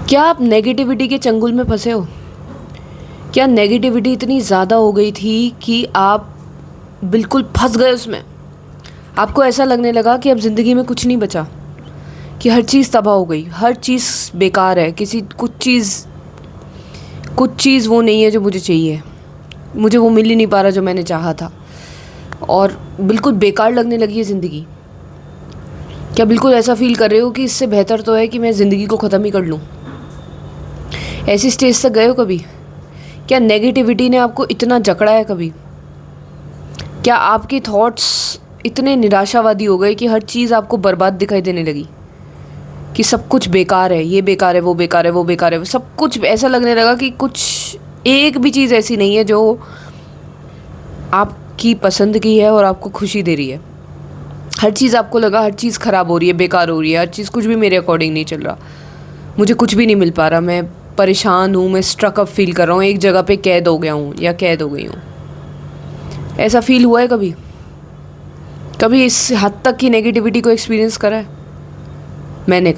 क्या आप नेगेटिविटी के चंगुल में फंसे हो? क्या नेगेटिविटी इतनी ज़्यादा हो गई थी कि आप बिल्कुल फंस गए उसमें? आपको ऐसा लगने लगा कि अब ज़िंदगी में कुछ नहीं बचा, कि हर चीज़ तबाह हो गई, हर चीज़ बेकार है, कुछ चीज़ वो नहीं है जो मुझे चाहिए, मुझे वो मिल ही नहीं पा रहा जो मैंने चाहा था, और बिल्कुल बेकार लगने लगी है ज़िंदगी। क्या बिल्कुल ऐसा फ़ील कर रहे हो कि इससे बेहतर तो है कि मैं ज़िंदगी को ख़त्म ही कर लूँ? ऐसी स्टेज तक गए हो कभी? क्या नेगेटिविटी ने आपको इतना जकड़ा है कभी? क्या आपके थॉट्स इतने निराशावादी हो गए कि हर चीज़ आपको बर्बाद दिखाई देने लगी, कि सब कुछ बेकार है, ये बेकार है, वो बेकार है, वो बेकार है, सब कुछ ऐसा लगने लगा कि कुछ एक भी चीज़ ऐसी नहीं है जो आपकी पसंद की है और आपको खुशी दे रही है। हर चीज़ आपको लगा, हर चीज़ ख़राब हो रही है, बेकार हो रही है, हर चीज़ कुछ भी मेरे अकॉर्डिंग नहीं चल रहा, मुझे कुछ भी नहीं मिल पा रहा, मैं परेशान हूँ, मैं स्ट्रक अप फील कर रहा हूँ, एक जगह पे कैद हो गया हूँ या कैद हो गई हूँ। ऐसा फील हुआ है कभी? कभी इस हद तक की नेगेटिविटी को एक्सपीरियंस करा है? मैंने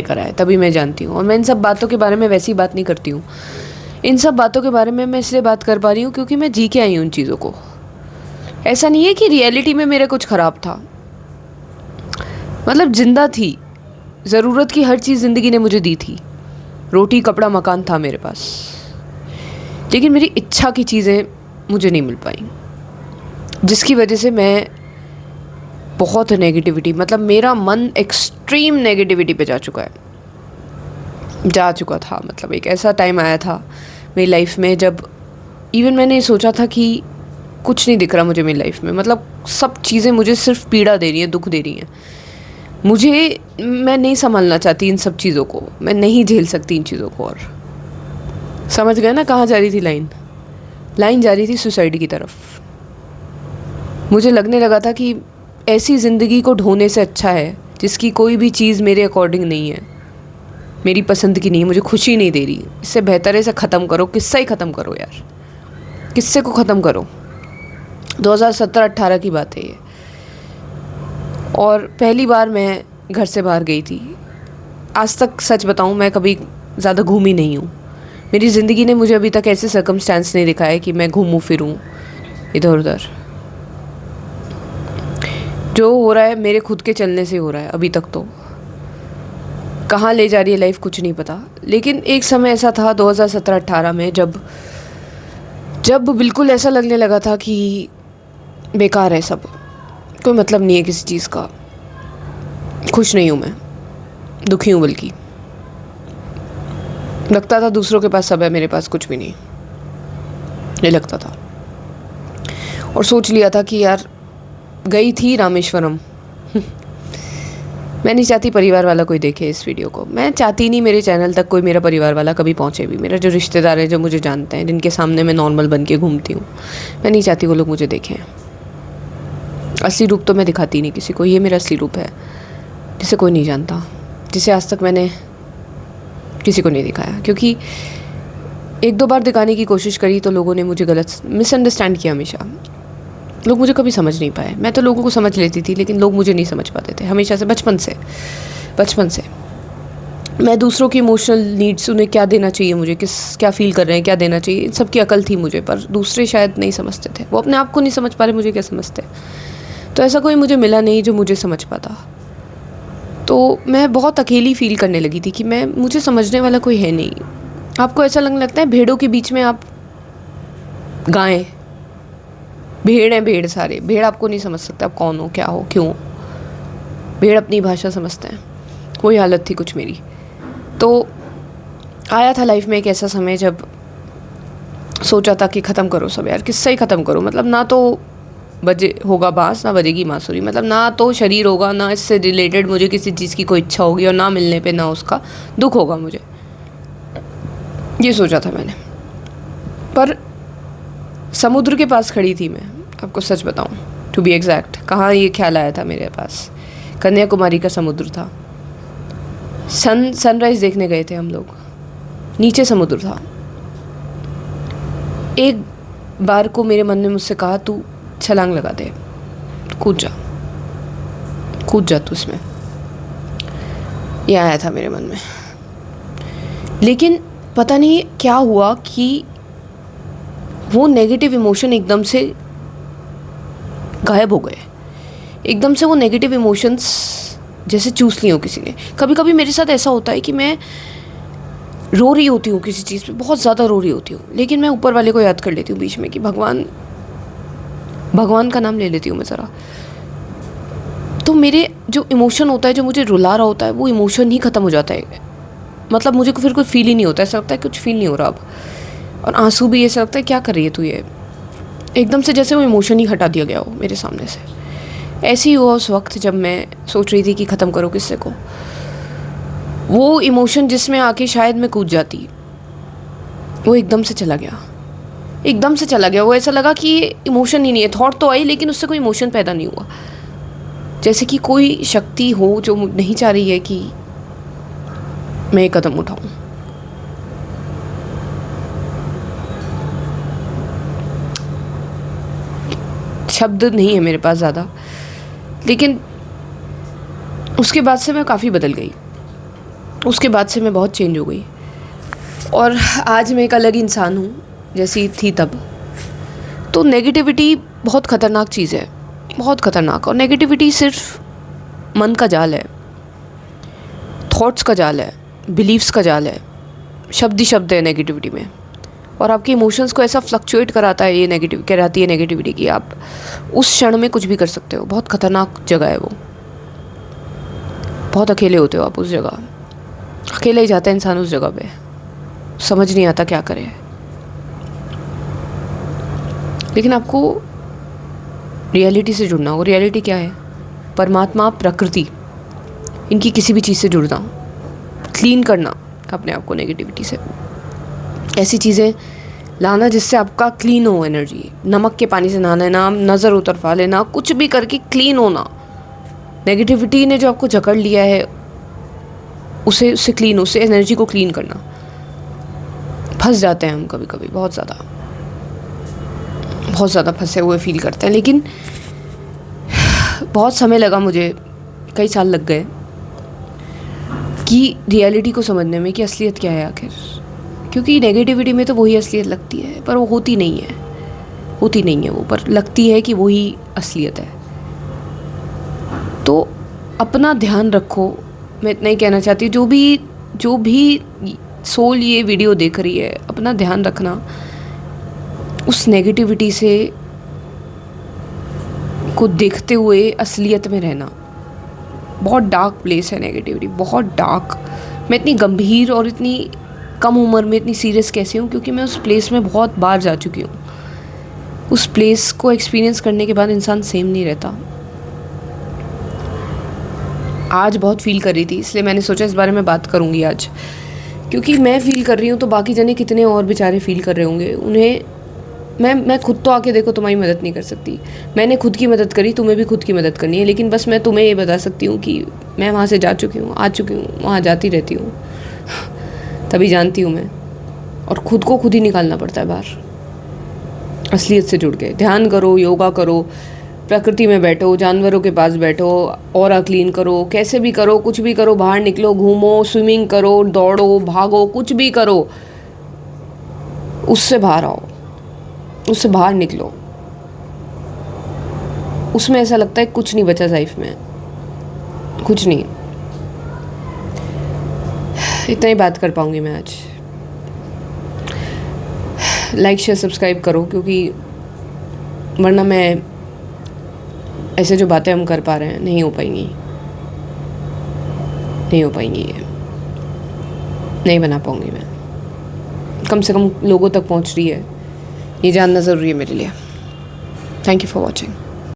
करा है, तभी मैं जानती हूँ। और मैं इन सब बातों के बारे में वैसी बात नहीं करती हूँ। इन सब बातों के बारे में मैं इसलिए बात कर पा रही हूँ क्योंकि मैं जी के आई हूँ उन चीज़ों को। ऐसा नहीं है कि रियलिटी में मेरे कुछ ख़राब था, मतलब जिंदा थी, ज़रूरत की हर चीज़ ज़िंदगी ने मुझे दी थी, रोटी कपड़ा मकान था मेरे पास, लेकिन मेरी इच्छा की चीज़ें मुझे नहीं मिल पाई, जिसकी वजह से मैं बहुत नेगेटिविटी, मतलब मेरा मन एक्सट्रीम नेगेटिविटी पे जा चुका था। मतलब एक ऐसा टाइम आया था मेरी लाइफ में जब इवन मैंने सोचा था कि कुछ नहीं दिख रहा मुझे मेरी लाइफ में, मतलब सब चीज़ें मुझे सिर्फ पीड़ा दे रही हैं, दुख दे रही हैं मुझे। मैं नहीं संभालना चाहती इन सब चीज़ों को, मैं नहीं झेल सकती इन चीज़ों को। और समझ गए ना कहाँ जा रही थी लाइन जा रही थी सुसाइड की तरफ। मुझे लगने लगा था कि ऐसी ज़िंदगी को ढोने से अच्छा है जिसकी कोई भी चीज़ मेरे अकॉर्डिंग नहीं है, मेरी पसंद की नहीं है, मुझे खुशी नहीं दे रही, इससे बेहतर है इसे ख़त्म करो, किस्सा ही ख़त्म करो यार, किस्से को ख़त्म करो। 2017-18 की बात है ये, और पहली बार मैं घर से बाहर गई थी। आज तक सच बताऊं मैं कभी ज़्यादा घूमी नहीं हूँ, मेरी ज़िंदगी ने मुझे अभी तक ऐसे सर्कमस्टेंस नहीं दिखाए कि मैं घूमूं फिरूं इधर उधर। जो हो रहा है मेरे खुद के चलने से हो रहा है अभी तक, तो कहाँ ले जा रही है लाइफ कुछ नहीं पता। लेकिन एक समय ऐसा था 2017-18 में जब बिल्कुल ऐसा लगने लगा था कि बेकार है सब, कोई मतलब नहीं है किसी चीज़ का, खुश नहीं हूँ मैं, दुखी हूँ, बल्कि लगता था दूसरों के पास सब है, मेरे पास कुछ भी नहीं, ये लगता था। और सोच लिया था कि यार गई थी रामेश्वरम मैं नहीं चाहती परिवार वाला कोई देखे इस वीडियो को, मैं चाहती नहीं मेरे चैनल तक कोई मेरा परिवार वाला कभी पहुँचे भी। मेरा जो रिश्तेदार है, जो मुझे जानते हैं, जिनके सामने मैं नॉर्मल बन के घूमती हूँ, मैं नहीं चाहती वो लोग मुझे देखें। असली रूप तो मैं दिखाती नहीं किसी को, ये मेरा असली रूप है जिसे कोई नहीं जानता, जिसे आज तक मैंने किसी को नहीं दिखाया, क्योंकि एक दो बार दिखाने की कोशिश करी तो लोगों ने मुझे गलत मिसअंडरस्टैंड किया। हमेशा लोग मुझे कभी समझ नहीं पाए, मैं तो लोगों को समझ लेती थी लेकिन लोग मुझे नहीं समझ पाते थे हमेशा से। बचपन से मैं दूसरों की इमोशनल नीड्स, उन्हें क्या देना चाहिए, मुझे क्या फ़ील कर रहे हैं, क्या देना चाहिए, इन सब की अकल थी मुझे, पर दूसरे शायद नहीं समझते थे। वो अपने आप को नहीं समझ पा रहे, मुझे क्या समझते। तो ऐसा कोई मुझे मिला नहीं जो मुझे समझ पाता, तो मैं बहुत अकेली फ़ील करने लगी थी कि मुझे समझने वाला कोई है नहीं। आपको ऐसा लगने लगता है भेड़ों के बीच में आप गायें, भेड़ हैं, भेड़ सारे, भेड़ आपको नहीं समझ सकते आप कौन हो, क्या हो, क्यों। भेड़ अपनी भाषा समझते हैं, वही हालत थी कुछ मेरी। तो आया था लाइफ में एक ऐसा समय जब सोचा था कि ख़त्म करो सब यार, किस्सा ही ख़त्म करो, मतलब ना तो बजे होगा बांस, ना बजेगी बांसुरी, मतलब ना तो शरीर होगा, ना इससे रिलेटेड मुझे किसी चीज़ की कोई इच्छा होगी, और ना मिलने पे ना उसका दुख होगा मुझे, ये सोचा था मैंने। पर समुद्र के पास खड़ी थी मैं, आपको सच बताऊं, टू बी एग्जैक्ट, कहाँ ये ख्याल आया था मेरे पास, कन्याकुमारी का समुद्र था। सनराइज़ देखने गए थे हम लोग, नीचे समुद्र था। एक बार को मेरे मन ने मुझसे कहा, तू छलांग लगा दे, कूद जा तू इसमें। ये आया था मेरे मन में, लेकिन पता नहीं क्या हुआ कि वो नेगेटिव इमोशन एकदम से गायब हो गए। एकदम से वो नेगेटिव इमोशंस जैसे चूस लिए हो किसी ने। कभी कभी मेरे साथ ऐसा होता है कि मैं रो रही होती हूँ किसी चीज़ पे, बहुत ज़्यादा रो रही होती हूँ, लेकिन मैं ऊपर वाले को याद कर लेती हूँ बीच में कि भगवान का नाम ले लेती हूँ मैं ज़रा, तो मेरे जो इमोशन होता है, जो मुझे रुला रहा होता है, वो इमोशन ही ख़त्म हो जाता है। मतलब मुझे फिर कोई फील ही नहीं होता, ऐसा लगता है कुछ फील नहीं हो रहा अब। और आंसू भी ऐसा लगता है क्या कर रही है तू, ये एकदम से जैसे वो इमोशन ही हटा दिया गया हो मेरे सामने से। ऐसे ही हुआ उस वक्त जब मैं सोच रही थी कि ख़त्म करो किस्से को। वो इमोशन जिसमें आके शायद मैं कूद जाती, वो एकदम से चला गया, एकदम से चला गया। वो ऐसा लगा कि ये इमोशन ही नहीं है। थॉट तो आई लेकिन उससे कोई इमोशन पैदा नहीं हुआ, जैसे कि कोई शक्ति हो जो नहीं चाह रही है कि मैं एक कदम उठाऊं। शब्द नहीं है मेरे पास ज़्यादा, लेकिन उसके बाद से मैं काफ़ी बदल गई। उसके बाद से मैं बहुत चेंज हो गई और आज मैं एक अलग इंसान हूँ जैसी थी तब। तो नेगेटिविटी बहुत ख़तरनाक चीज़ है, बहुत ख़तरनाक। और नेगेटिविटी सिर्फ मन का जाल है, थॉट्स का जाल है, बिलीव्स का जाल है, शब्द ही शब्द है नेगेटिविटी में। और आपके इमोशंस को ऐसा फ्लक्चुएट कराता है ये नेगेटिव, कराती है नेगेटिविटी कि आप उस क्षण में कुछ भी कर सकते हो। बहुत ख़तरनाक जगह है वो, बहुत अकेले होते हो आप उस जगह, अकेले ही जाता है इंसान उस जगह पे, समझ नहीं आता क्या करे। लेकिन आपको रियलिटी से जुड़ना होगा। रियलिटी क्या है? परमात्मा, प्रकृति, इनकी किसी भी चीज़ से जुड़ना, क्लीन करना अपने आप को नेगेटिविटी से, ऐसी चीज़ें लाना जिससे आपका क्लीन हो एनर्जी। नमक के पानी से नहाना, ना नज़र उतरवा लेना, कुछ भी करके क्लीन होना। नेगेटिविटी ने जो आपको जकड़ लिया है उससे क्लीन, उससे एनर्जी को क्लीन करना। फंस जाते हैं हम कभी कभी, बहुत ज़्यादा फंसे हुए फील करते हैं। लेकिन बहुत समय लगा मुझे, कई साल लग गए कि रियलिटी को समझने में कि असलियत क्या है आखिर। क्योंकि नेगेटिविटी में तो वही असलियत लगती है, पर वो होती नहीं है वो, पर लगती है कि वही असलियत है। तो अपना ध्यान रखो, मैं इतना ही कहना चाहती हूँ। जो भी सोल ये वीडियो देख रही है, अपना ध्यान रखना, उस नेगेटिविटी से को देखते हुए असलियत में रहना। बहुत डार्क प्लेस है नेगेटिविटी, बहुत डार्क। मैं इतनी गंभीर और इतनी कम उम्र में इतनी सीरियस कैसे हूँ? क्योंकि मैं उस प्लेस में बहुत बार जा चुकी हूँ। उस प्लेस को एक्सपीरियंस करने के बाद इंसान सेम नहीं रहता। आज बहुत फील कर रही थी, इसलिए मैंने सोचा इस बारे में बात करूँगी आज। क्योंकि मैं फ़ील कर रही हूँ तो बाकी जने कितने और बेचारे फ़ील कर रहे होंगे। उन्हें मैं खुद तो आके देखो तुम्हारी मदद नहीं कर सकती। मैंने खुद की मदद करी, तुम्हें भी खुद की मदद करनी है। लेकिन बस मैं तुम्हें ये बता सकती हूँ कि मैं वहाँ से जा चुकी हूँ, आ चुकी हूँ, वहाँ जाती रहती हूँ तभी जानती हूँ मैं। और ख़ुद को खुद ही निकालना पड़ता है बाहर, असलियत से जुड़ के। ध्यान करो, योगा करो, प्रकृति में बैठो, जानवरों के पास बैठो, ऑरा क्लीन करो, कैसे भी करो, कुछ भी करो, बाहर निकलो, घूमो, स्विमिंग करो, दौड़ो, भागो, कुछ भी करो, उससे बाहर आओ, उससे बाहर निकलो। उसमें ऐसा लगता है कुछ नहीं बचा लाइफ में, कुछ नहीं। इतना ही बात कर पाऊँगी मैं आज। लाइक शेयर सब्सक्राइब करो, क्योंकि वरना मैं ऐसे जो बातें हम कर पा रहे हैं नहीं हो पाएंगी ये, नहीं बना पाऊँगी मैं। कम से कम लोगों तक पहुँच रही है, ये जानना ज़रूरी है मेरे लिए। Thank you for watching.